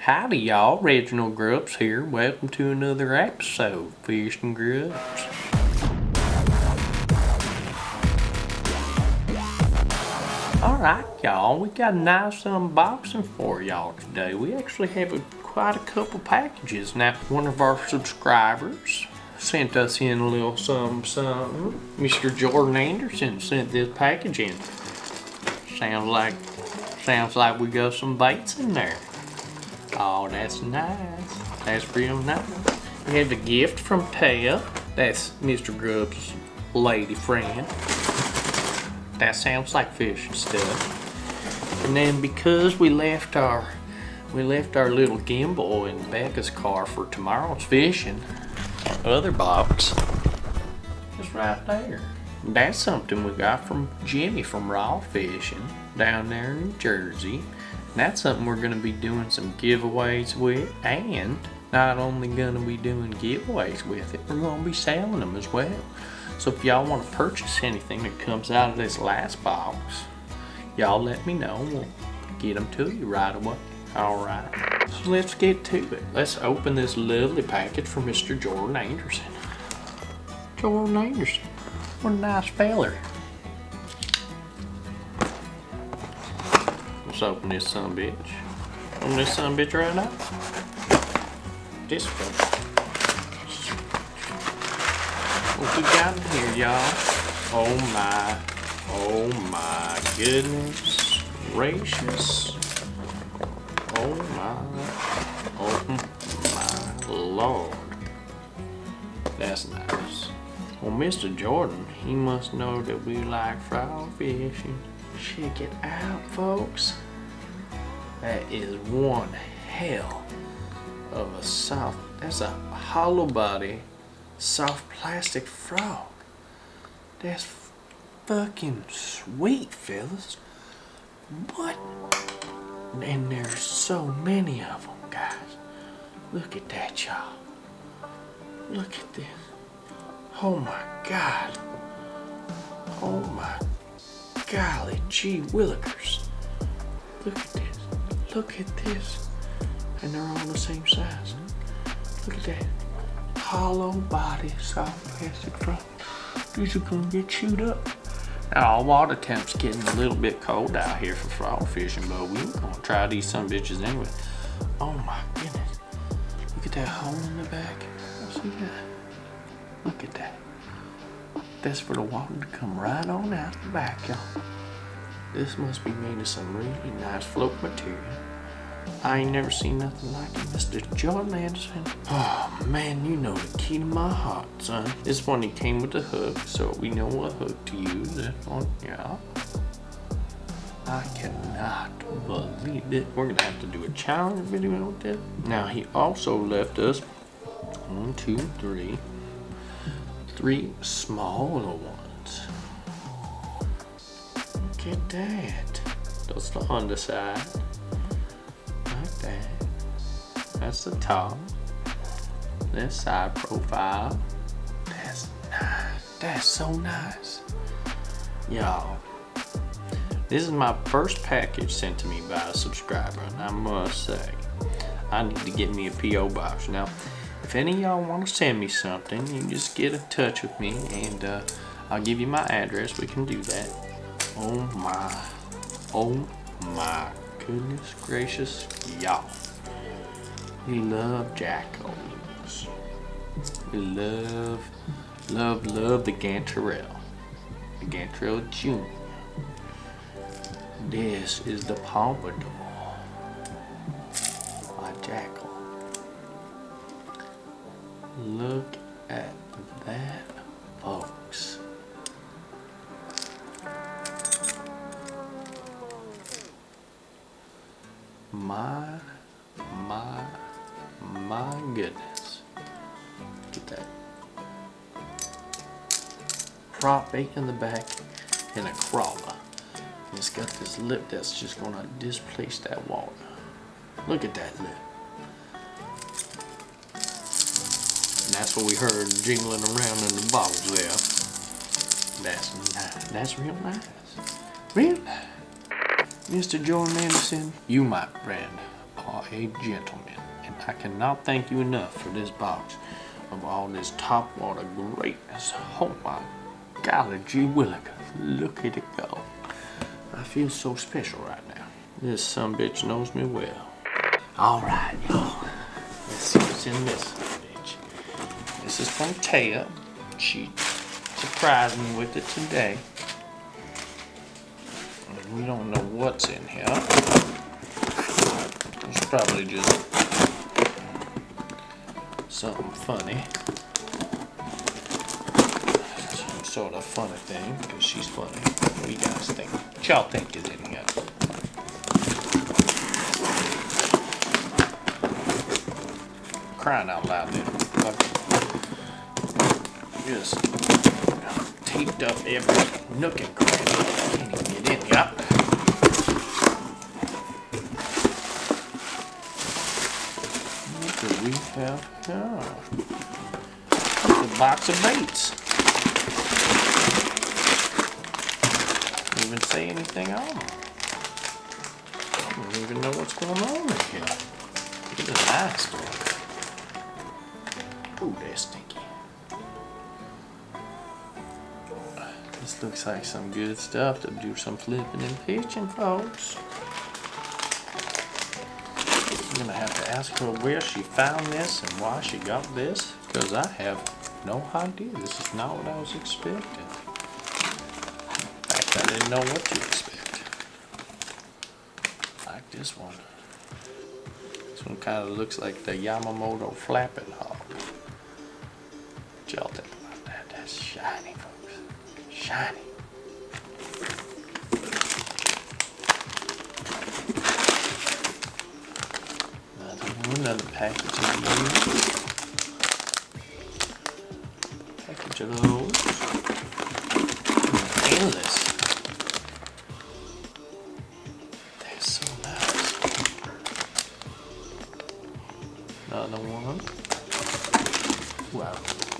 Howdy y'all, Reginald GrubbZ here. Welcome to another episode of Fishing GrubbZ. Alright y'all, we got a nice unboxing for y'all today. We actually have quite a couple packages. Now, one of our subscribers sent us in a little something. Mr. Jordan Anderson sent this package in. Sounds like we got some baits in there. Oh, that's nice. That's real nice. We have a gift from Thea. That's Mr. GrubbZ's lady friend. That sounds like fishing stuff. And then because we left our little gimbal in Becca's car for tomorrow's fishing, our other box is right there. That's something we got from Jimmy from RAWR Fishing down there in New Jersey. And that's something we're going to be doing some giveaways with, and not only going to be doing giveaways with it, we're going to be selling them as well. So if y'all want to purchase anything that comes out of this last box, y'all let me know. We'll get them to you right away. Alright, so let's get to it. Let's open this lovely package from Mr. Jordan Anderson. Jordan Anderson, what a nice feller. Let's open this sumbitch. Open this sumbitch right now. This one. What we got in here, y'all? Oh my goodness gracious. Oh my Lord. That's nice. Well, Mr. Jordan, he must know that we like fry fishing. Check it out, folks. That is one hell of a soft, that's a hollow body, soft plastic frog. That's fucking sweet, fellas. What? And there's so many of them, guys. Look at that, y'all. Look at this. Oh my God. Oh my golly gee willikers. Look at this. Look at this. And they're all the same size. Look at that. Hollow body, soft plastic frog. These are gonna get chewed up. Now, our water temp's getting a little bit cold out here for frog fishing, but we're gonna try these sumbitches anyway. Oh my goodness. Look at that hole in the back. See that? Look at that. That's for the water to come right on out the back, y'all. This must be made of some really nice float material. I ain't never seen nothing like it, Mr. Jordan Anderson. Oh man, you know the key to my heart, son. This one, he came with a hook, so we know what hook to use. This one, yeah. I cannot believe it. We're gonna have to do a challenge video with this. Now, he also left us 1, 2, 3 smaller ones. Look at that. That's the underside. Like that. That's the top. This side profile. That's nice. That's so nice. Y'all, this is my first package sent to me by a subscriber, and I must say, I need to get me a P.O. box. Now, if any of y'all want to send me something, you just get in touch with me, and I'll give you my address. We can do that. Oh my goodness gracious, y'all. We love jackals. We love the Gantarelle. The Gantarelle Jr. This is the Pompadour. My jackal. Look at that, folks. My goodness. Look at that. Prop bait in the back and a crawler. And it's got this lip that's just gonna displace that water. Look at that lip. And that's what we heard jingling around in the bottles there. That's nice. That's real nice. Real nice. Mr. Jordan Anderson, you my friend are a gentleman, and I cannot thank you enough for this box of all this top water greatness. Oh my golly gee willikers, look at it go. I feel so special right now. This sumbitch knows me well. Alright, y'all. Let's see what's in this bitch. This is from Thea. She surprised me with it today. And we don't know what's in here. It's probably just something funny. Some sort of funny thing, because she's funny. What do you guys think? What y'all think is in here? Crying out loud there. Just taped up every nook and cranny. Can't even get in here. What do we have here? It's a box of baits. Didn't even say anything on them. I don't even know what's going on in here. It's a nice one. Ooh, they're stinky. This looks like some good stuff to do some flipping and pitching, folks. I'm gonna have to ask her where she found this and why she got this, because I have no idea. This is not what I was expecting. In fact, I didn't know what to expect. Like this one. This one kind of looks like the Yamamoto flapping hog. What y'all think about that? That's shiny, folks. Shiny. Another package of these. Package of those. Endless. They're so nice. Another one. Ooh, I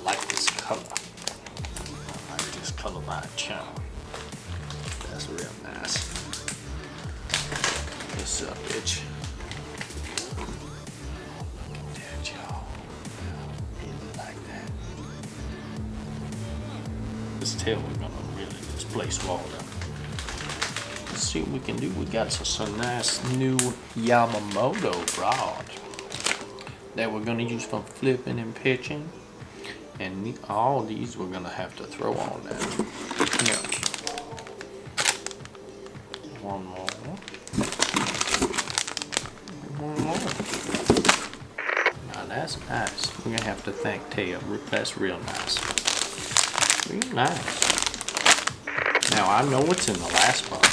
like this color. I like this color by a channel. That's real nice. What's up, bitch? This tail we're gonna really display water. Let's see what we can do. We got some nice new Yamamoto rod that we're gonna use for flipping and pitching, and all these we're gonna have to throw on that. Yeah. One more. One more. Now that's nice. We're gonna have to thank Thea. That's real nice. Real nice. Now I know what's in the last box,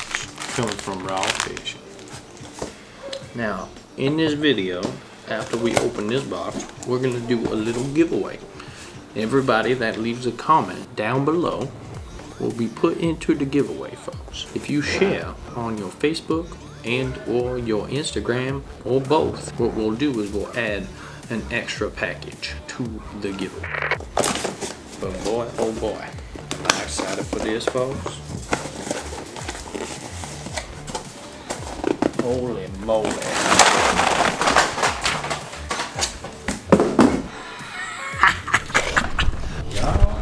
coming from RAWR Fishing. Now in this video, after we open this box, we're gonna do a little giveaway. Everybody that leaves a comment down below will be put into the giveaway, folks. If you share on your Facebook and or your Instagram or both, what we'll do is we'll add an extra package to the giveaway. But boy, oh boy, I'm excited for this, folks. Holy moly. Y'all,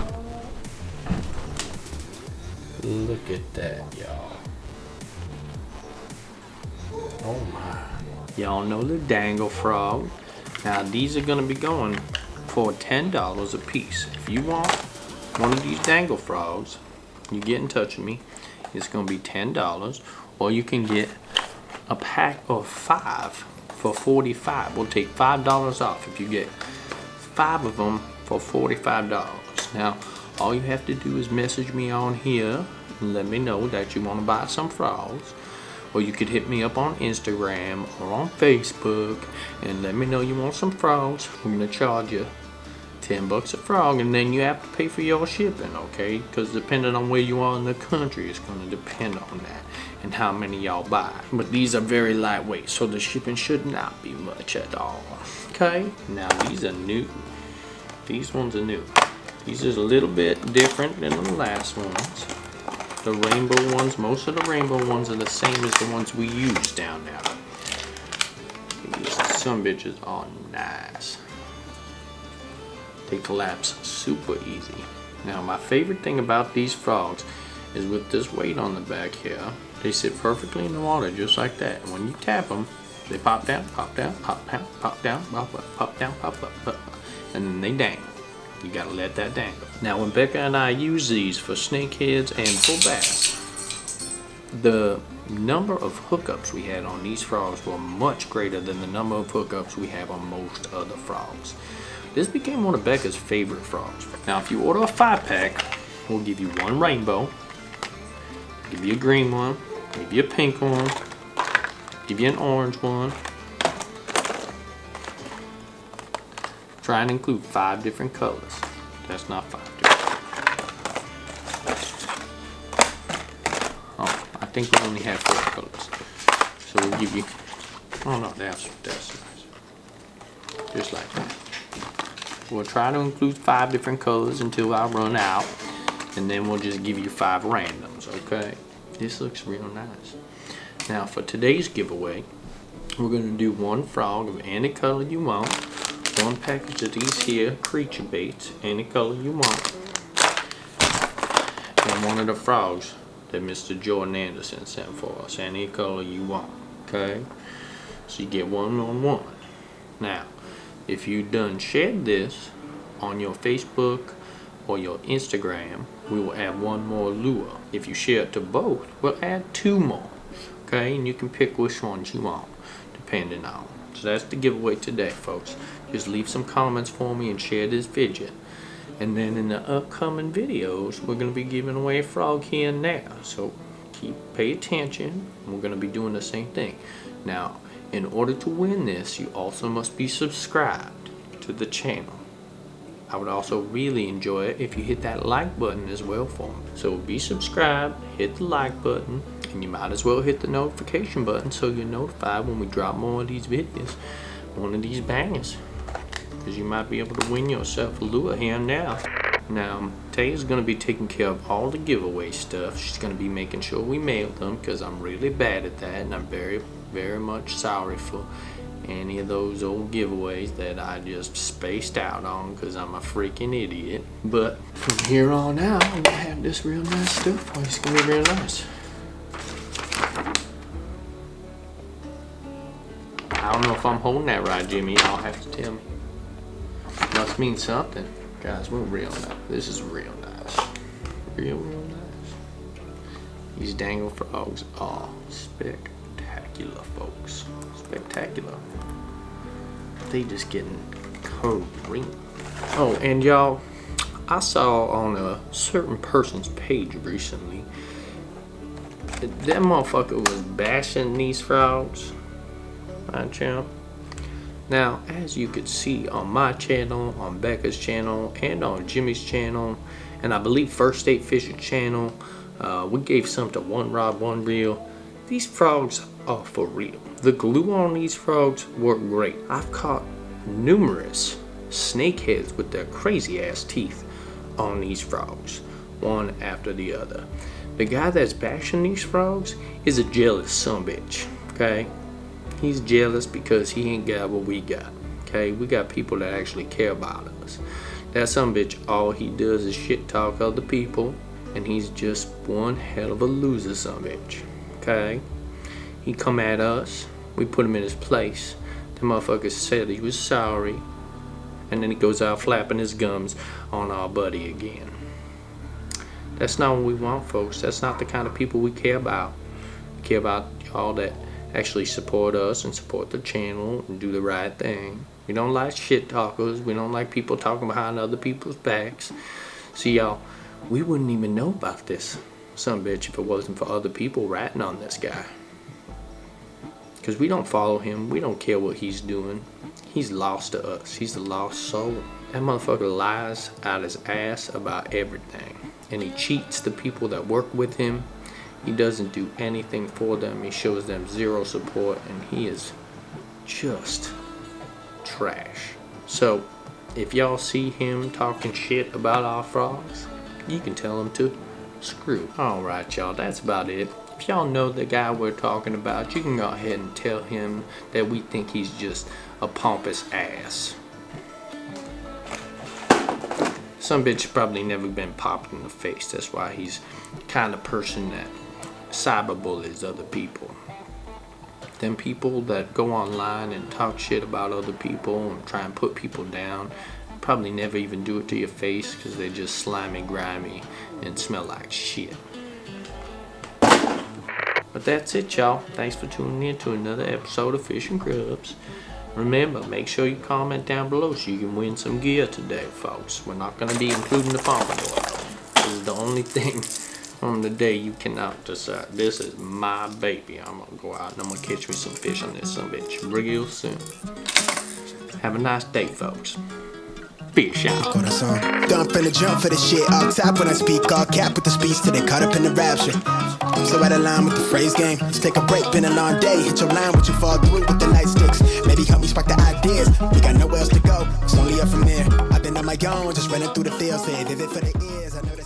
look at that, y'all. Oh my. Y'all know the dangle frog. Now these are gonna be going for $10 a piece. If you want one of these dangle frogs, you get in touch with me. It's gonna be $10, or you can get a pack of 5 for $45. We'll take $5 off if you get 5 of them for $45. Now all you have to do is message me on here and let me know that you want to buy some frogs, or you could hit me up on Instagram or on Facebook and let me know you want some frogs. I'm gonna charge you $10 a frog, and then you have to pay for your shipping, okay? Because depending on where you are in the country, it's going to depend on that and how many y'all buy. But these are very lightweight, so the shipping should not be much at all, okay? Now these are new. These ones are new. These is a little bit different than the last ones. The rainbow ones, most of the rainbow ones are the same as the ones we use down there. some bitches are nice. They collapse super easy. Now my favorite thing about these frogs is with this weight on the back here, they sit perfectly in the water just like that. And when you tap them, they pop down, pop down, pop down, pop down, pop up, pop down, pop up, pop up, and then they dangle. You gotta let that dangle. Now when Becca and I use these for snakeheads and for bass, the number of hookups we had on these frogs were much greater than the number of hookups we have on most other frogs. This became one of Becca's favorite frogs. Now if you order a 5-pack, we'll give you one rainbow, give you a green one, give you a pink one, give you an orange one. Try and include 5 different colors. That's not 5 different. Oh, I think we only have 4 colors. So we'll give you, oh no, that's nice. Just like that. We'll try to include 5 different colors until I run out, and then we'll just give you 5 randoms, okay? This looks real nice. Now for today's giveaway, we're gonna do 1 frog of any color you want, 1 package of these here creature baits, any color you want, and 1 of the frogs that Mr. Jordan Anderson sent for us, any color you want, okay? So you get 1 on 1. Now, if you done shared this on your Facebook or your Instagram, we will add 1 more lure. If you share it to both, we'll add 2 more. Okay, and you can pick which ones you want, depending on. So that's the giveaway today, folks. Just leave some comments for me and share this video. And then in the upcoming videos, we're going to be giving away a frog here and there. So pay attention. We're going to be doing the same thing. Now, in order to win this, you also must be subscribed to the channel. I would also really enjoy it if you hit that like button as well for me. So be subscribed, hit the like button, and you might as well hit the notification button so you're notified when we drop more of these videos, one of these bangers. Because you might be able to win yourself a lure here and now. Now, Thea's going to be taking care of all the giveaway stuff. She's going to be making sure we mail them because I'm really bad at that, and I'm very much sorry for any of those old giveaways that I just spaced out on because I'm a freaking idiot. But from here on out, I'm gonna have this real nice stuff for you. It's gonna be real nice. I don't know if I'm holding that right, Jimmy. Y'all have to tell me. Must mean something. Guys, we're real nice. This is real nice. Real nice. These dangle frogs are spectacular, folks. Spectacular. They just getting green. Oh, and y'all, I saw on a certain person's page recently that motherfucker was bashing these frogs. My champ. Now, as you could see on my channel, on Becca's channel, and on Jimmy's channel, and I believe First State Fishing channel, we gave some to One Rod One Reel. These frogs are for real. The glue on these frogs work great. I've caught numerous snakeheads with their crazy ass teeth on these frogs, one after the other. The guy that's bashing these frogs is a jealous sumbitch, okay? He's jealous because he ain't got what we got, okay? We got people that actually care about us. That sumbitch, all he does is shit talk other people, and he's just one hell of a loser sumbitch, okay? He come at us, we put him in his place. The motherfucker said he was sorry, and then he goes out flapping his gums on our buddy again. That's not what we want, folks. That's not the kind of people we care about. We care about y'all that actually support us and support the channel and do the right thing. We don't like shit talkers. We don't like people talking behind other people's backs. See, y'all, we wouldn't even know about this sumbitch if it wasn't for other people ratting on this guy. Because we don't follow him. We don't care what he's doing. He's lost to us. He's a lost soul. That motherfucker lies out his ass about everything. And he cheats the people that work with him. He doesn't do anything for them. He shows them zero support. And he is just trash. So, if y'all see him talking shit about our frogs, you can tell him to screw. Alright, y'all. That's about it. If if y'all know the guy we're talking about, you can go ahead and tell him that we think he's just a pompous ass. Some bitch probably never been popped in the face. That's why he's the kind of person that cyberbullies other people. Them people that go online and talk shit about other people and try and put people down probably never even do it to your face because they're just slimy, grimy, and smell like shit. But that's it, y'all. Thanks for tuning in to another episode of Fishing GrubbZ. Remember, make sure you comment down below so you can win some gear today, folks. We're not going to be including the pompadour. This is the only thing on the day you cannot decide. This is my baby. I'm going to go out and I'm going to catch me some fish on this son of a bitch real soon. Have a nice day, folks. Fish out. Don't finna jump for the shit. All top when I speak, all cap with the speech till they caught up in the rapture. I'm so out of line with the phrase game. Let's take a break, been a long day. Hit your line with you fall through with the nightsticks. Maybe help me spark the ideas. We got nowhere else to go. It's only up from there. I've been on my own, just running through the fields. Hey, vivid for the ears. I know